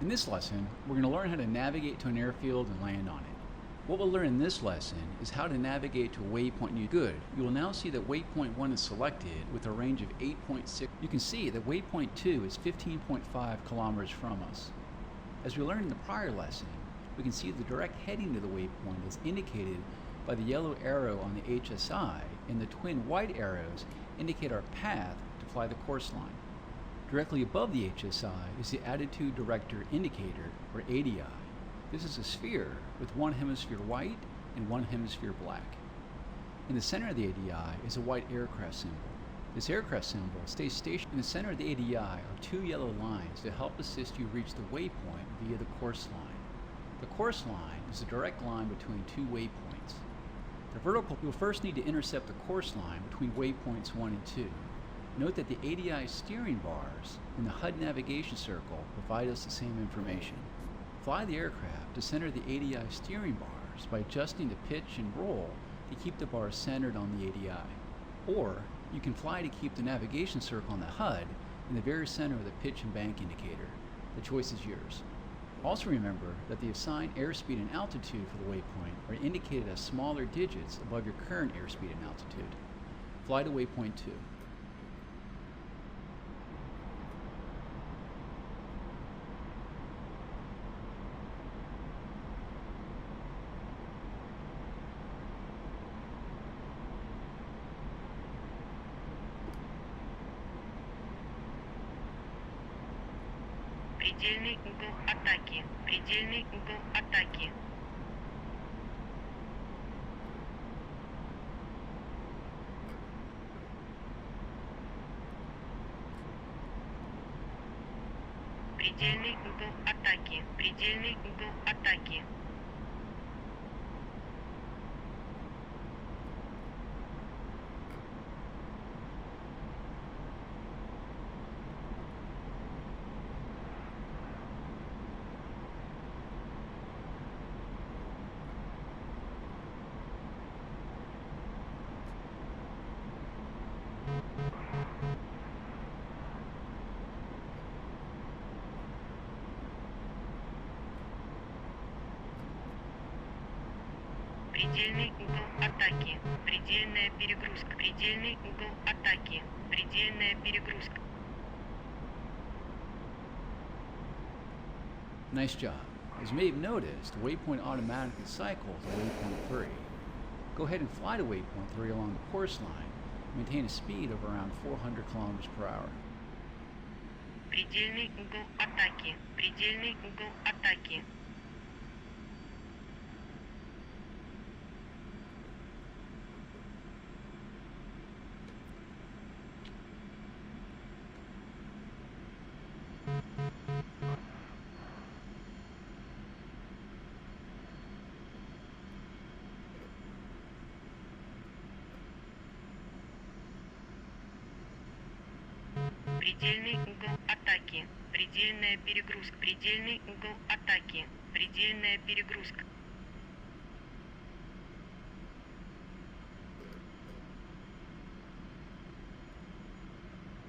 In this lesson, we're going to learn how to navigate to an airfield and land on it. What we'll learn in this lesson is how to navigate to a waypoint near good. You will now see that waypoint 1 is selected with a range of 8.6. You can see that waypoint 2 is 15.5 kilometers from us. As we learned in the prior lesson, we can see the direct heading to the waypoint is indicated by the yellow arrow on the HSI, and the twin white arrows indicate our path to fly the course line. Directly above the HSI is the Attitude Director Indicator, or ADI. This is a sphere with one hemisphere white and one hemisphere black. In the center of the ADI is a white aircraft symbol. This aircraft symbol stays stationed. In the center of the ADI are two yellow lines to help assist you reach the waypoint via the course line. The course line is a direct line between two waypoints. The vertical, you'll first need to intercept the course line between waypoints 1 and 2. Note that the ADI steering bars and the HUD navigation circle provide us the same information. Fly the aircraft to center the ADI steering bars by adjusting the pitch and roll to keep the bars centered on the ADI. Or you can fly to keep the navigation circle on the HUD in the very center of the pitch and bank indicator. The choice is yours. Also remember that the assigned airspeed and altitude for the waypoint are indicated as smaller digits above your current airspeed and altitude. Fly to waypoint 2. Предельный угол атаки. Предельный угол атаки. Предельный угол атаки. Предельный угол атаки. Предельный угол атаки. Предельная перегрузка. Предельный угол атаки. Предельная перегрузка. Nice job. As you may have noticed, the waypoint automatically cycles to waypoint 3. Go ahead and fly to waypoint 3 along the course line and maintain a speed of around 400 kilometers per hour. Предельный угол атаки. Предельный угол атаки. Предельный угол атаки. Предельная перегрузка. Предельный угол атаки. Предельная перегрузка.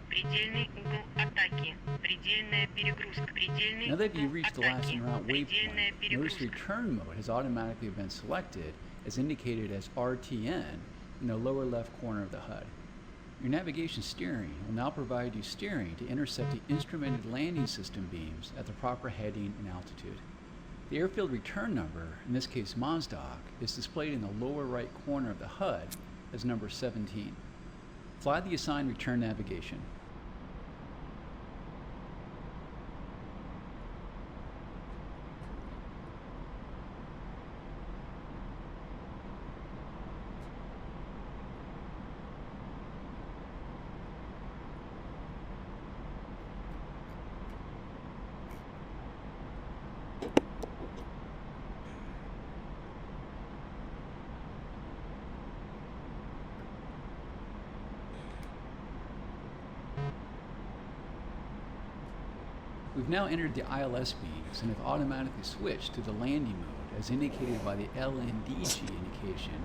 Предельный угол атаки. Предельная перегрузка. Предельный Now that you've угол reached the last атаки. en route Предельная waypoint, notice перегрузка. return mode has automatically been selected as indicated as RTN in the lower left corner of the HUD. Your navigation steering will now provide you steering to intercept the instrumented landing system beams at the proper heading and altitude. The airfield return number, in this case MOSDOC, is displayed in the lower right corner of the HUD as number 17. Fly the assigned return navigation. We've now entered the ILS beams and have automatically switched to the landing mode as indicated by the LNDG indication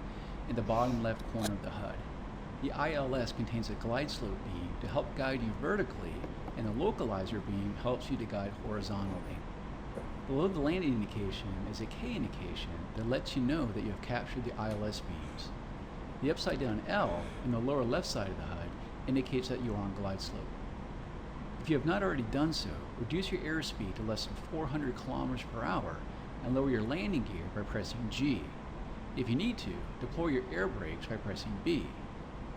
in the bottom left corner of the HUD. The ILS contains a glide slope beam to help guide you vertically, and the localizer beam helps you to guide horizontally. Below the landing indication is a K indication that lets you know that you have captured the ILS beams. The upside down L in the lower left side of the HUD indicates that you are on glide slope. If you have not already done so, reduce your airspeed to less than 400 kilometers per hour and lower your landing gear by pressing G. If you need to, deploy your air brakes by pressing B.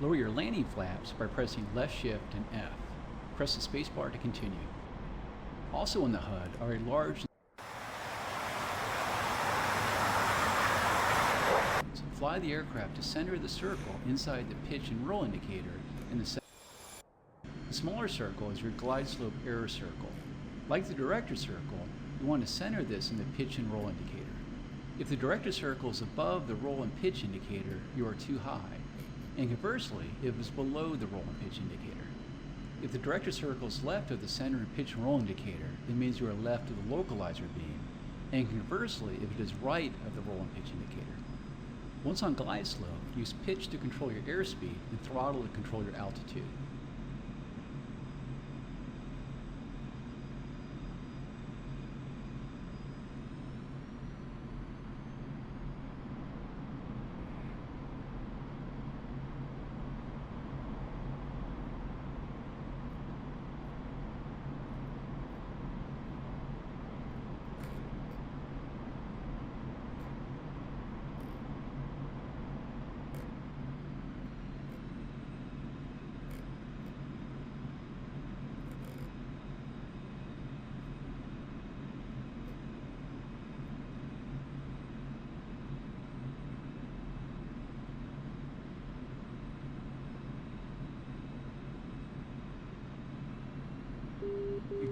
Lower your landing flaps by pressing left shift and F. Press the spacebar to continue. Also in the HUD are a large fly the aircraft to center of the circle inside the pitch and roll indicator in the center. The smaller circle is your glide slope error circle. Like the director circle, you want to center this in the pitch and roll indicator. If the director circle is above the roll and pitch indicator, you are too high. And conversely, if it is below the roll and pitch indicator. If the director circle is left of the center and pitch and roll indicator, it means you are left of the localizer beam. And conversely, if it is right of the roll and pitch indicator. Once on glide slope, use pitch to control your airspeed and throttle to control your altitude.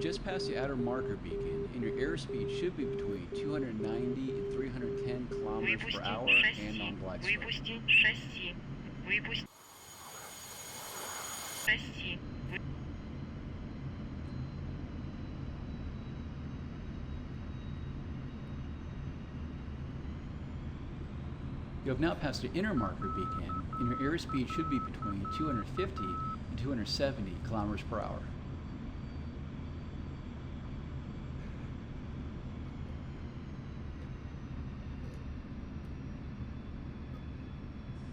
You've just passed the outer marker beacon, and your airspeed should be between 290 and 310 kilometers per hour and on glide slope. Выпусти шасси. Выпусти шасси. You have now passed the inner marker beacon, and your airspeed should be between 250 and 270 kilometers per hour.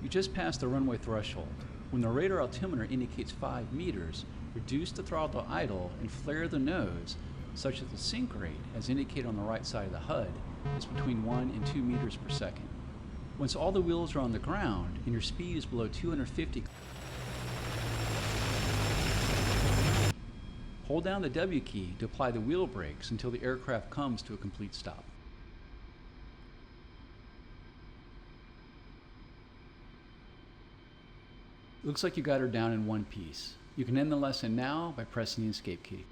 You just passed the runway threshold. When the radar altimeter indicates 5 meters, reduce the throttle to idle and flare the nose such that the sink rate, as indicated on the right side of the HUD, is between 1 and 2 meters per second. Once all the wheels are on the ground and your speed is below 250, hold down the W key to apply the wheel brakes until the aircraft comes to a complete stop. Looks like you got her down in one piece. You can end the lesson now by pressing the escape key.